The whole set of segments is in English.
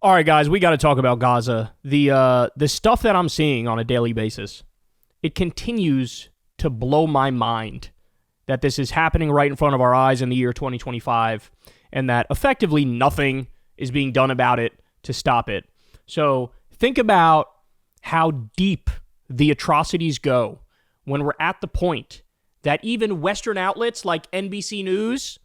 All right, guys, we got to talk about Gaza. The stuff that I'm seeing on a daily basis, it continues to blow my mind that this is happening right in front of our eyes in the year 2025, and that effectively nothing is being done about it to stop it. So think about how deep the atrocities go when we're at the point that even Western outlets like NBC News,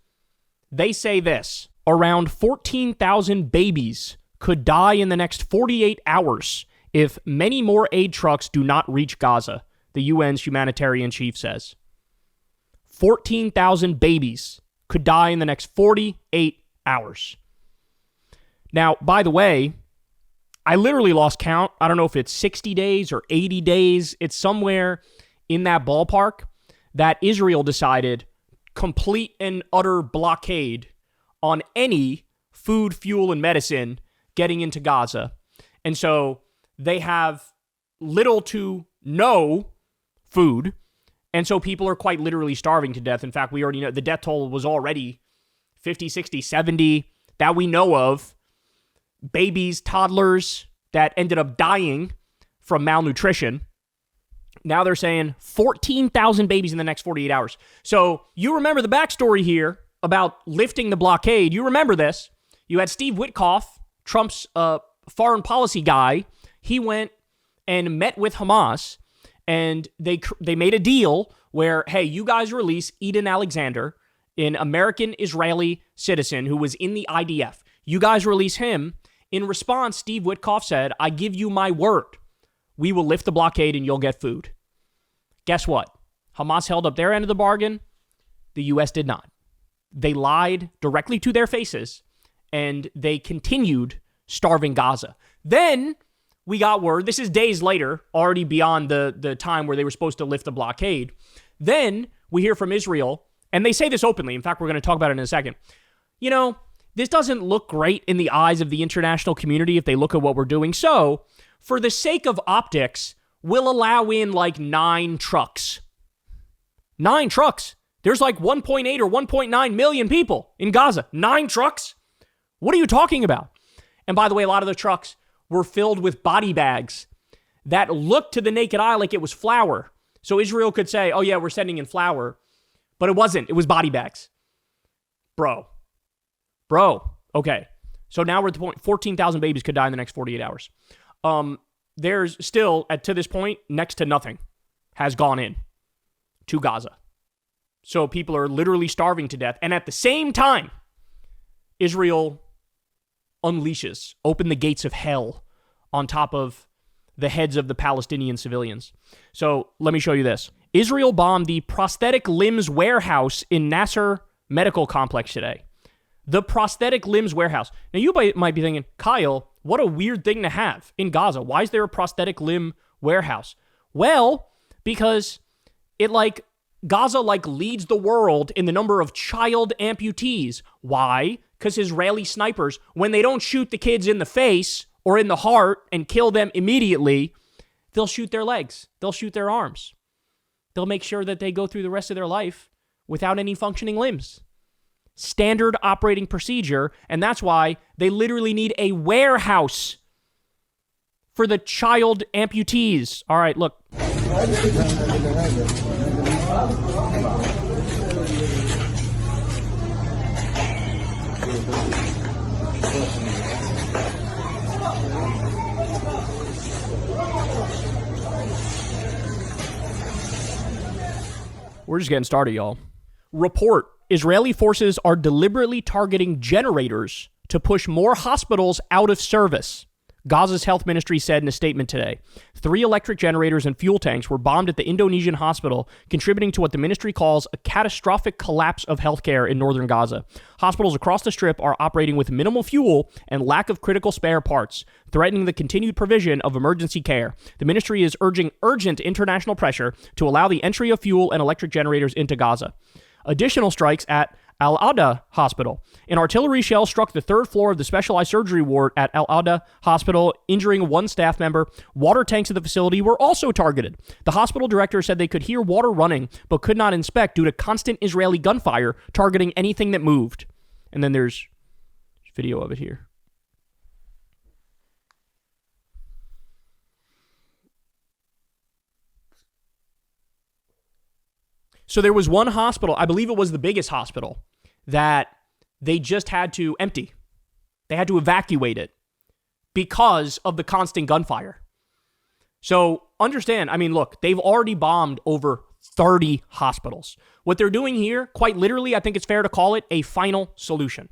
they say this: around 14,000 babies could die in the next 48 hours if many more aid trucks do not reach Gaza, the UN's humanitarian chief says. 14,000 babies could die in the next 48 hours. Now, by the way, I literally lost count. I don't know if it's 60 days or 80 days. It's somewhere in that ballpark that Israel decided complete and utter blockade on any food, fuel, and medicine getting into Gaza. And so they have little to no food. And so people are quite literally starving to death. In fact, we already know the death toll was already 50, 60, 70 that we know of. Babies, toddlers that ended up dying from malnutrition. Now they're saying 14,000 babies in the next 48 hours. So you remember the backstory here about lifting the blockade. You remember this. You had Steve Witkoff, Trump's foreign policy guy. He went and met with Hamas, and they made a deal where, hey, you guys release Eden Alexander, an American-Israeli citizen who was in the IDF. You guys release him. In response, Steve Witkoff said, I give you my word. We will lift the blockade and you'll get food. Guess what? Hamas held up their end of the bargain. The U.S. did not. They lied directly to their faces, and they continued starving Gaza. Then we got word, this is days later, already beyond the time where they were supposed to lift the blockade. Then we hear from Israel, and they say this openly. In fact, we're going to talk about it in a second. You know, this doesn't look great in the eyes of the international community if they look at what we're doing. So, for the sake of optics, we'll allow in like 9 trucks. 9 trucks. There's like 1.8 or 1.9 million people in Gaza. 9 trucks? What are you talking about? And by the way, a lot of the trucks were filled with body bags that looked to the naked eye like it was flour. So Israel could say, oh yeah, we're sending in flour. But it wasn't. It was body bags. Bro. Okay. So now we're at the point, 14,000 babies could die in the next 48 hours. There's still, to this point, next to nothing has gone in to Gaza. So people are literally starving to death. And at the same time, Israel open the gates of hell on top of the heads of the Palestinian civilians. So let me show you this. Israel bombed the prosthetic limbs warehouse in Nasser Medical Complex today. The prosthetic limbs warehouse. Now you might be thinking, Kyle, what a weird thing to have in Gaza. Why is there a prosthetic limb warehouse? Well, because Gaza leads the world in the number of child amputees. Why? Because Israeli snipers, when they don't shoot the kids in the face or in the heart and kill them immediately, they'll shoot their legs. They'll shoot their arms. They'll make sure that they go through the rest of their life without any functioning limbs. Standard operating procedure, and that's why they literally need a warehouse for the child amputees. All right, look. We're just getting started, y'all. Report: Israeli forces are deliberately targeting generators to push more hospitals out of service. Gaza's health ministry said in a statement today. 3 electric generators and fuel tanks were bombed at the Indonesian hospital, contributing to what the ministry calls a catastrophic collapse of healthcare in northern Gaza. Hospitals across the strip are operating with minimal fuel and lack of critical spare parts, threatening the continued provision of emergency care. The ministry is urging urgent international pressure to allow the entry of fuel and electric generators into Gaza. Additional strikes at Al-Adha Hospital. An artillery shell struck the 3rd floor of the specialized surgery ward at Al-Adha Hospital, injuring 1 staff member. Water tanks at the facility were also targeted. The hospital director said they could hear water running, but could not inspect due to constant Israeli gunfire targeting anything that moved. And then there's video of it here. So there was one hospital, I believe it was the biggest hospital, that they just had to empty. They had to evacuate it because of the constant gunfire. So understand, I mean, look, they've already bombed over 30 hospitals. What they're doing here, quite literally, I think it's fair to call it a final solution.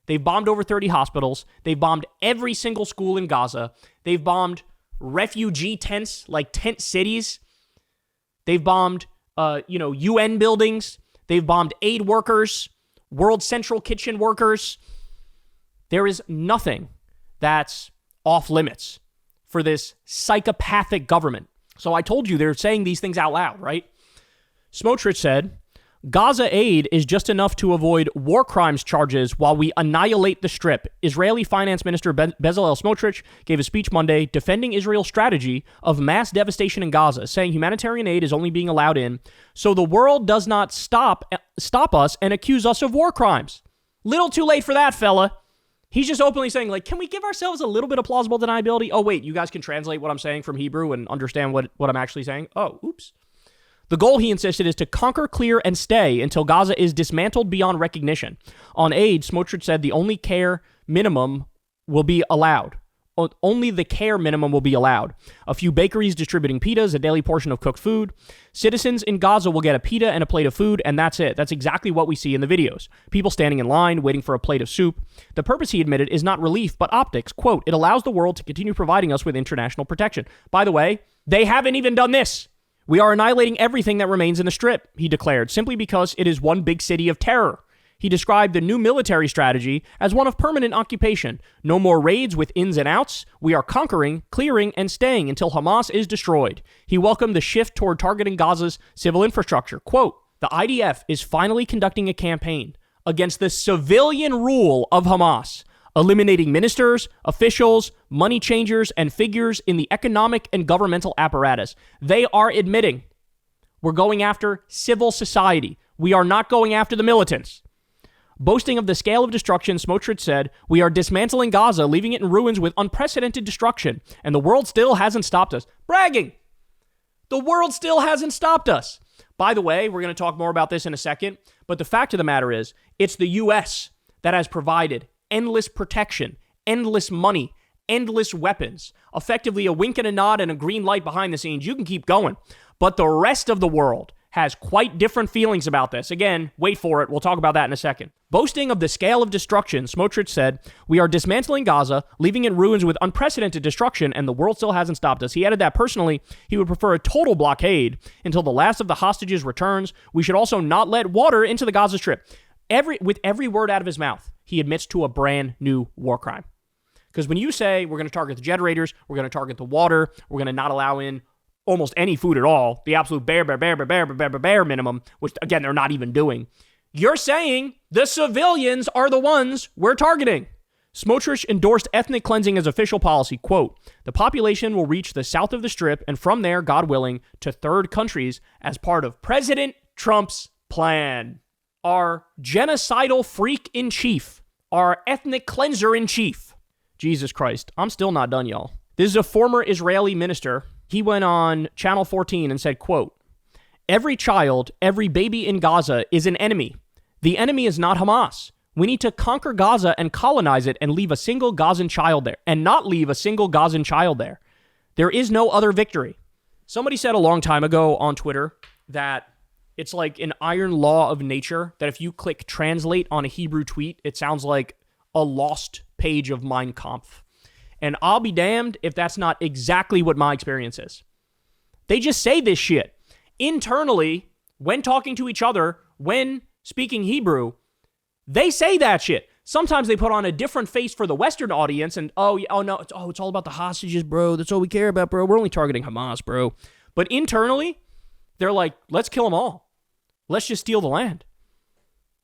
They've bombed over 30 hospitals. They've bombed every single school in Gaza. They've bombed refugee tents, like tent cities. They've bombed, UN buildings. They've bombed aid workers, World Central Kitchen workers. There is nothing that's off limits for this psychopathic government. So I told you they're saying these things out loud, right? Smotrich said, Gaza aid is just enough to avoid war crimes charges while we annihilate the Strip. Israeli Finance Minister Bezalel Smotrich gave a speech Monday defending Israel's strategy of mass devastation in Gaza, saying humanitarian aid is only being allowed in so the world does not stop us and accuse us of war crimes. Little too late for that, fella. He's just openly saying, like, can we give ourselves a little bit of plausible deniability? Oh, wait, you guys can translate what I'm saying from Hebrew and understand what I'm actually saying? Oh, oops. The goal, he insisted, is to conquer, clear, and stay until Gaza is dismantled beyond recognition. On aid, Smotrich said the only care minimum will be allowed. Only the care minimum will be allowed. A few bakeries distributing pitas, a daily portion of cooked food. Citizens in Gaza will get a pita and a plate of food, and that's it. That's exactly what we see in the videos. People standing in line, waiting for a plate of soup. The purpose, he admitted, is not relief, but optics. Quote, it allows the world to continue providing us with international protection. By the way, they haven't even done this. We are annihilating everything that remains in the Strip, he declared, simply because it is one big city of terror. He described the new military strategy as one of permanent occupation. No more raids with ins and outs. We are conquering, clearing, and staying until Hamas is destroyed. He welcomed the shift toward targeting Gaza's civil infrastructure. Quote, the IDF is finally conducting a campaign against the civilian rule of Hamas, eliminating ministers, officials, money changers, and figures in the economic and governmental apparatus. They are admitting we're going after civil society. We are not going after the militants. Boasting of the scale of destruction, Smotrich said, we are dismantling Gaza, leaving it in ruins with unprecedented destruction, and the world still hasn't stopped us. Bragging! The world still hasn't stopped us. By the way, we're going to talk more about this in a second, but the fact of the matter is, it's the U.S. that has provided endless protection, endless money, endless weapons, effectively a wink and a nod and a green light behind the scenes. You can keep going, but the rest of the world has quite different feelings about this. Again, wait for it. We'll talk about that in a second. Boasting of the scale of destruction, Smotrich said, we are dismantling Gaza, leaving it in ruins with unprecedented destruction, and the world still hasn't stopped us. He added that personally, he would prefer a total blockade until the last of the hostages returns. We should also not let water into the Gaza Strip. With every word out of his mouth, he admits to a brand new war crime. Because when you say we're going to target the generators, we're going to target the water, we're going to not allow in almost any food at all, the absolute bare minimum, which, again, they're not even doing. You're saying the civilians are the ones we're targeting. Smotrich endorsed ethnic cleansing as official policy. Quote, the population will reach the south of the Strip and from there, God willing, to third countries as part of President Trump's plan. Our genocidal freak in chief, our ethnic cleanser in chief. Jesus Christ, I'm still not done, y'all. This is a former Israeli minister. He went on Channel 14 and said, quote, every child, every baby in Gaza is an enemy. The enemy is not Hamas. We need to conquer Gaza and colonize it and leave a single Gazan child there, and not leave a single Gazan child there. There is no other victory. Somebody said a long time ago on Twitter that it's like an iron law of nature that if you click translate on a Hebrew tweet, it sounds like a lost page of Mein Kampf. And I'll be damned if that's not exactly what my experience is. They just say this shit. Internally, when talking to each other, when speaking Hebrew, they say that shit. Sometimes they put on a different face for the Western audience and, it's all about the hostages, bro. That's all we care about, bro. We're only targeting Hamas, bro. But internally, they're like, let's kill them all. Let's just steal the land.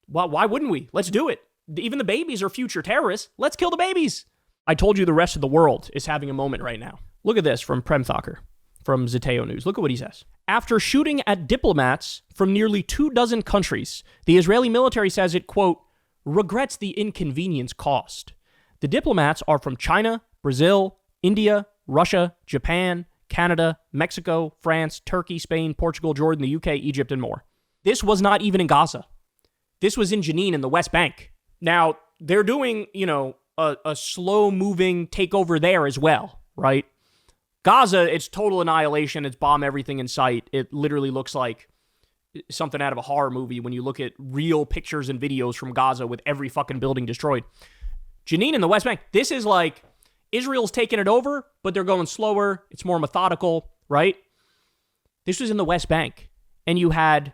Why wouldn't we? Let's do it. Even the babies are future terrorists. Let's kill the babies. I told you the rest of the world is having a moment right now. Look at this from Prem Thakur from Zeteo News. Look at what he says. After shooting at diplomats from nearly 24 countries, the Israeli military says it, quote, regrets the inconvenience caused. The diplomats are from China, Brazil, India, Russia, Japan, Canada, Mexico, France, Turkey, Spain, Portugal, Jordan, the UK, Egypt, and more. This was not even in Gaza. This was in Jenin in the West Bank. Now, they're doing, a slow-moving takeover there as well, right? Gaza, it's total annihilation. It's bomb everything in sight. It literally looks like something out of a horror movie when you look at real pictures and videos from Gaza with every fucking building destroyed. Jenin in the West Bank, this is like Israel's taking it over, but they're going slower. It's more methodical, right? This was in the West Bank. And you had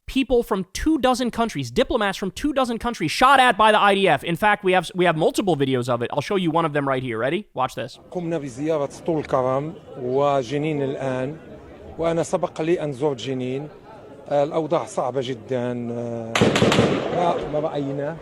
people from 24 countries, diplomats from 24 countries shot at by the IDF. In fact, we have multiple videos of it. I'll show you one of them right here. Ready? Watch this. قمنا بزيارة طول كرم وجنين الآن وأنا سبق لي أن زرت جنين. الأوضاع صعبة جدا. ما رأينا.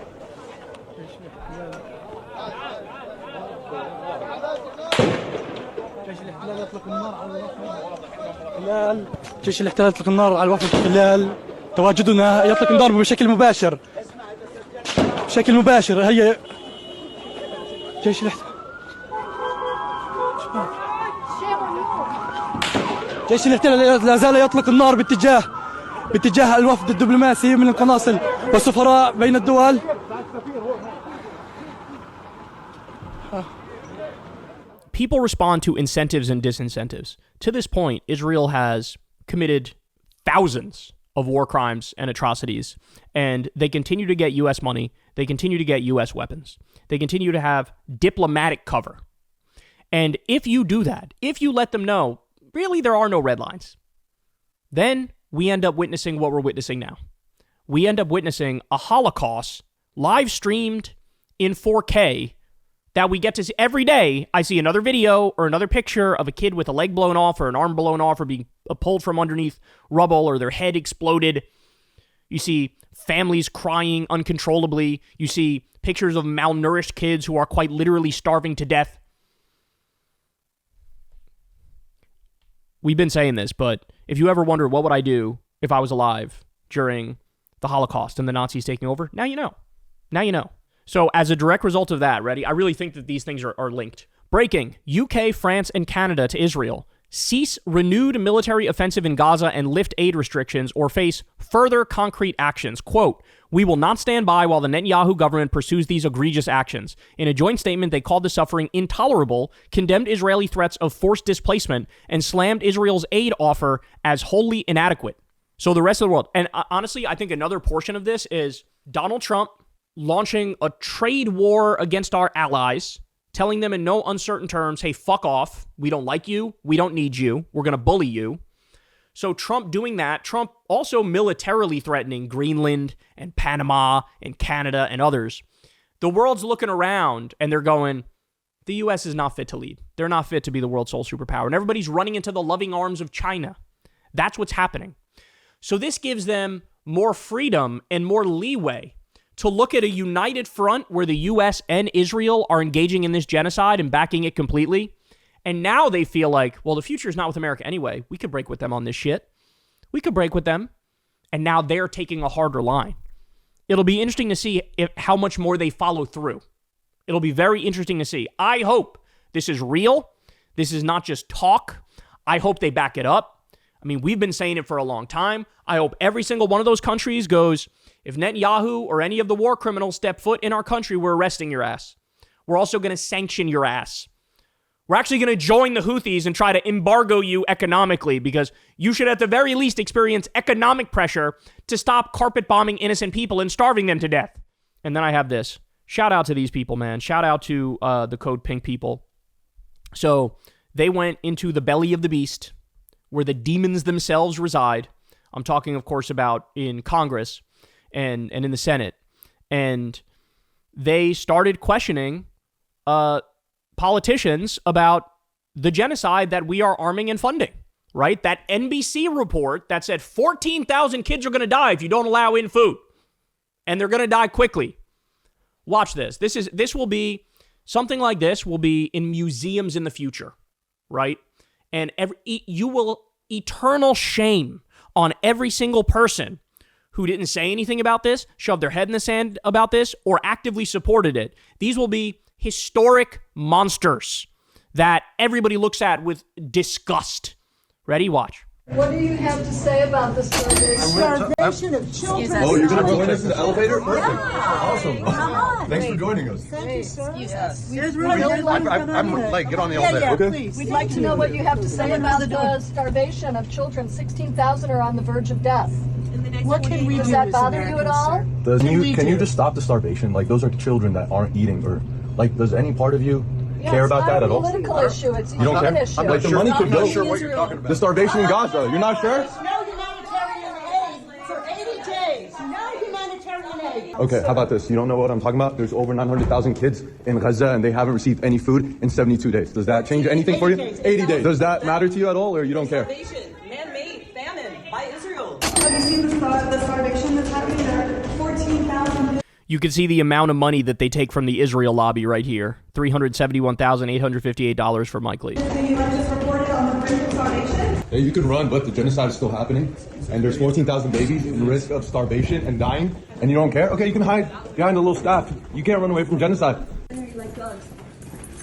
جيش الاحتلال يطلق النار على وفد الاحتلال. تواجدنا يطلق النار بشكل مباشر. هي جيش الاحتلال لا زال يطلق النار باتجاه الوفد الدبلوماسي من القناصل والسفراء بين الدول. People respond to incentives and disincentives. To this point, Israel has committed thousands of war crimes and atrocities, and they continue to get U.S. money. They continue to get U.S. weapons. They continue to have diplomatic cover. And if you do that, if you let them know, really there are no red lines, then we end up witnessing what we're witnessing now. We end up witnessing a Holocaust live streamed in 4K that we get to see every day. I see another video or another picture of a kid with a leg blown off or an arm blown off or being pulled from underneath rubble or their head exploded. You see families crying uncontrollably. You see pictures of malnourished kids who are quite literally starving to death. We've been saying this, but if you ever wonder what would I do if I was alive during the Holocaust and the Nazis taking over, now you know. Now you know. So as a direct result of that, ready? I really think that these things are linked. Breaking. UK, France, and Canada to Israel cease renewed military offensive in Gaza and lift aid restrictions or face further concrete actions. Quote, "We will not stand by while the Netanyahu government pursues these egregious actions." In a joint statement, they called the suffering intolerable, condemned Israeli threats of forced displacement, and slammed Israel's aid offer as wholly inadequate. So the rest of the world, and honestly, I think another portion of this is Donald Trump launching a trade war against our allies, telling them in no uncertain terms, hey, fuck off. We don't like you. We don't need you. We're going to bully you. So Trump doing that, Trump also militarily threatening Greenland and Panama and Canada and others. The world's looking around and they're going, the U.S. is not fit to lead. They're not fit to be the world's sole superpower. And everybody's running into the loving arms of China. That's what's happening. So this gives them more freedom and more leeway to look at a united front where the U.S. and Israel are engaging in this genocide and backing it completely. And now they feel like, well, the future is not with America anyway. We could break with them on this shit. We could break with them. And now they're taking a harder line. It'll be interesting to see how much more they follow through. It'll be very interesting to see. I hope this is real. This is not just talk. I hope they back it up. I mean, we've been saying it for a long time. I hope every single one of those countries goes, if Netanyahu or any of the war criminals step foot in our country, we're arresting your ass. We're also going to sanction your ass. We're actually going to join the Houthis and try to embargo you economically because you should at the very least experience economic pressure to stop carpet bombing innocent people and starving them to death. And then I have this. Shout out to these people, man. Shout out to the Code Pink people. So they went into the belly of the beast where the demons themselves reside. I'm talking, of course, about in Congress and in the Senate. And they started questioning politicians about the genocide that we are arming and funding, right? That NBC report that said 14,000 kids are going to die if you don't allow in food. And they're going to die quickly. Watch this. This will be, something like this will be in museums in the future, right? And you will eternal shame on every single person who didn't say anything about this, shoved their head in the sand about this, or actively supported it. These will be historic monsters that everybody looks at with disgust. Ready? Watch. What do you have to say about the starvation of children? Oh, you're going to join us in the elevator? Perfect. Yeah. Awesome. Come on. Thanks for joining us. Thank you, sir. There's room. I'm like, get on the elevator. Yeah, Okay. please. We'd like to know what you have to say about the starvation of children. 16,000 are on the verge of death. What can we do? Does that bother you at all? Can you just stop the starvation? Like, those are children that aren't eating, or like, does any part of you care about that at all? It's not a political issue. It's a You don't human care? issue. Like, the money could I'm not go. sure what you're talking about. The starvation in Gaza. You're not sure? No humanitarian aid for 80 days. No humanitarian aid. Okay, how about this? You don't know what I'm talking about? There's over 900,000 kids in Gaza, and they haven't received any food in 72 days. Does that change anything for you? 80 days. Does that matter to you at all, or you don't care? Starvation, man-made famine by Israel. Have you seen the starvation that's happening there? 14,000. You can see the amount of money that they take from the Israel lobby right here. $371,858 for Mike Lee. The UN just reported on the brink of starvation. Hey, you can run, but the genocide is still happening, and there's 14,000 babies in risk of starvation and dying, and you don't care? Okay, you can hide behind a little staff. You can't run away from genocide. Do you like dogs?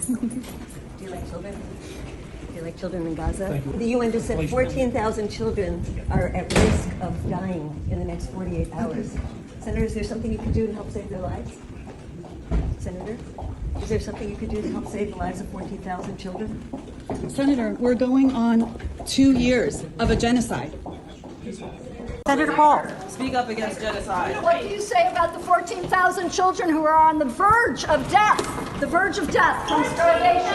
Do you like children? Do you like children in Gaza? The UN just said 14,000 children are at risk of dying in the next 48 hours. Senator, is there something you could do to help save their lives? Senator, is there something you could do to help save the lives of 14,000 children? Senator, we're going on 2 years of a genocide. Senator Paul. Speak up against genocide. What do you say about the 14,000 children who are on the verge of death? The verge of death from starvation.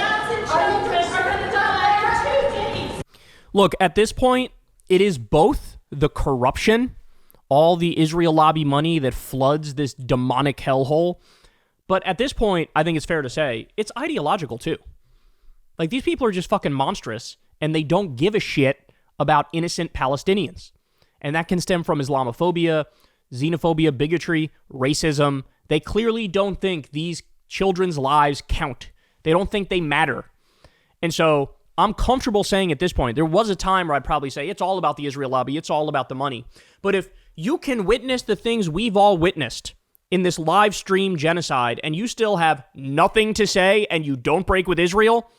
Are you concerned about? Look, at this point, it is both the corruption, all the Israel lobby money that floods this demonic hellhole. But at this point, I think it's fair to say, it's ideological too. Like, these people are just fucking monstrous, and they don't give a shit about innocent Palestinians. And that can stem from Islamophobia, xenophobia, bigotry, racism. They clearly don't think these children's lives count. They don't think they matter. And so I'm comfortable saying at this point, there was a time where I'd probably say it's all about the Israel lobby, it's all about the money. But if you can witness the things we've all witnessed in this live stream genocide, and you still have nothing to say and you don't break with Israel,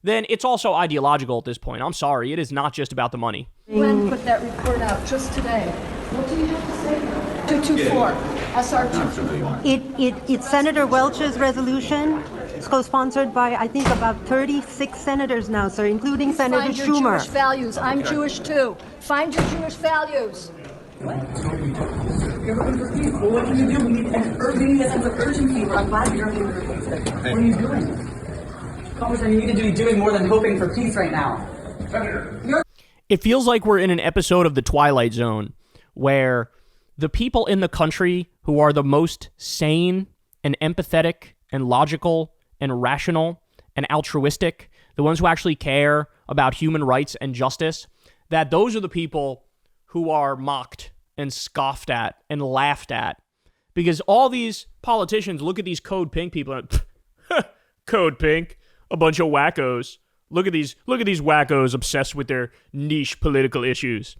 then it's also ideological at this point. I'm sorry, it is not just about the money. When put that report out just today. What do you have to say? 224, SR 224. It's Senator Welch's resolution. It's co-sponsored by, I think, about 36 senators now, sir, including Senator Find your Schumer. Jewish values. I'm Jewish too. Find your Jewish values. You're looking for peace. Well, what can you do? We need a sense of urgency. I'm glad you're looking for peace. What are you doing? Congressman, you need to be doing more than hoping for peace right now. It feels like we're in an episode of The Twilight Zone where the people in the country who are the most sane and empathetic and logical and rational and altruistic, the ones who actually care about human rights and justice, that those are the people who are mocked and scoffed at and laughed at. Because all these politicians look at these Code Pink people and Code Pink, a bunch of wackos. Look at these wackos obsessed with their niche political issues.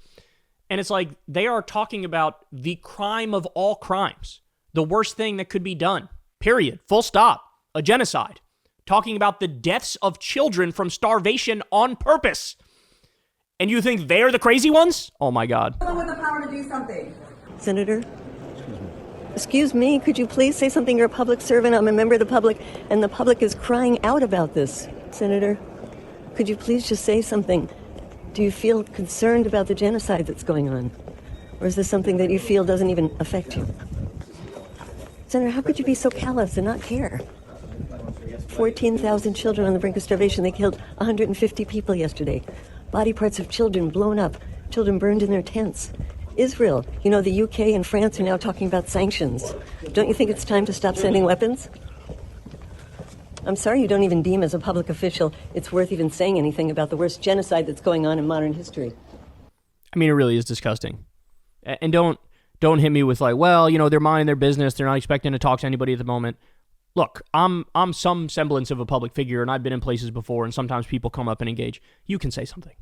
And it's like they are talking about the crime of all crimes, the worst thing that could be done. Period. Full stop. A genocide. Talking about the deaths of children from starvation on purpose. And you think they're the crazy ones? Oh my God. With the power to do something. Senator? Excuse me, could you please say something? You're a public servant, I'm a member of the public, and the public is crying out about this. Senator, could you please just say something? Do you feel concerned about the genocide that's going on? Or is this something that you feel doesn't even affect you? Senator, how could you be so callous and not care? 14,000 children on the brink of starvation. They killed 150 people yesterday. Body parts of children blown up, children burned in their tents. Israel, you know, the UK and France are now talking about sanctions. Don't you think it's time to stop sending weapons? I'm sorry you don't even deem as a public official it's worth even saying anything about the worst genocide that's going on in modern history. I mean, it really is disgusting. And don't hit me with like, well, you know, they're minding their business. They're not expecting to talk to anybody at the moment. Look, I'm some semblance of a public figure, and I've been in places before, and sometimes people come up and engage. You can say something.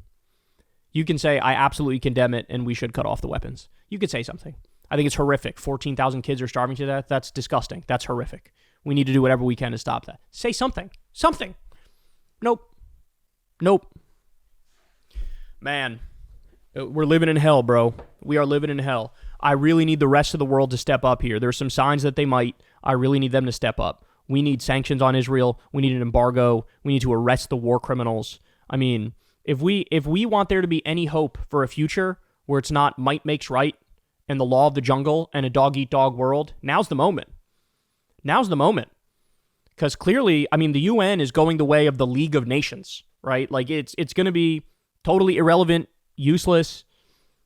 You can say, I absolutely condemn it, and we should cut off the weapons. You could say something. I think it's horrific. 14,000 kids are starving to death. That's disgusting. That's horrific. We need to do whatever we can to stop that. Say something. Something. Nope. Man, We're living in hell, bro. We are living in hell. I really need the rest of the world to step up here. There's some signs that they might. I really need them to step up. We need sanctions on Israel. We need an embargo. We need to arrest the war criminals. I mean, if we want there to be any hope for a future where it's not might makes right and the law of the jungle and a dog-eat-dog world, now's the moment. Now's the moment. Because clearly, I mean, the UN is going the way of the League of Nations, right? Like, it's going to be totally irrelevant, useless.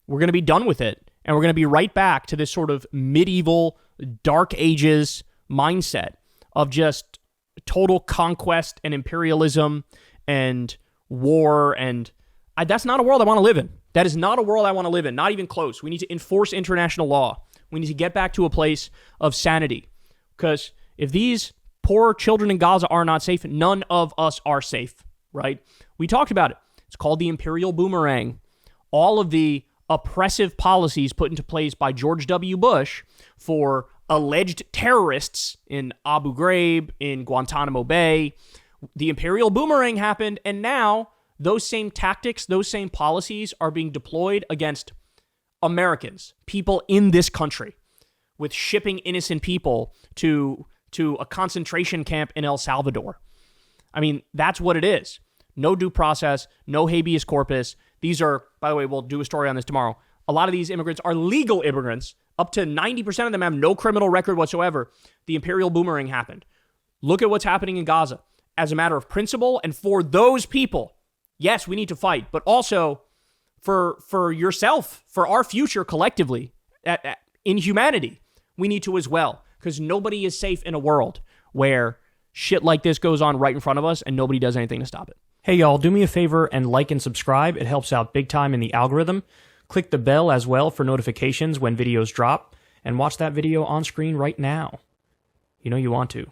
We're going to be done with it. And we're going to be right back to this sort of medieval, dark ages mindset of just total conquest and imperialism and war. And that's not a world I want to live in. That is not a world I want to live in. Not even close. We need to enforce international law. We need to get back to a place of sanity. Because if these poor children in Gaza are not safe, none of us are safe, right? We talked about it. It's called the imperial boomerang. All of the oppressive policies put into place by George W. Bush for alleged terrorists in Abu Ghraib, in Guantanamo Bay. The imperial boomerang happened, and now those same tactics, those same policies are being deployed against Americans, people in this country, with shipping innocent people to a concentration camp in El Salvador. I mean, that's what it is. No due process, no habeas corpus. These are, by the way, we'll do a story on this tomorrow. A lot of these immigrants are legal immigrants. Up to 90% of them have no criminal record whatsoever. The imperial boomerang happened. Look at what's happening in Gaza. As a matter of principle, and for those people, yes, we need to fight, but also for yourself, for our future collectively, in humanity, we need to as well. Because nobody is safe in a world where shit like this goes on right in front of us and nobody does anything to stop it. Hey, y'all, do me a favor and like and subscribe. It helps out big time in the algorithm. Click the bell as well for notifications when videos drop. And watch that video on screen right now. You know you want to.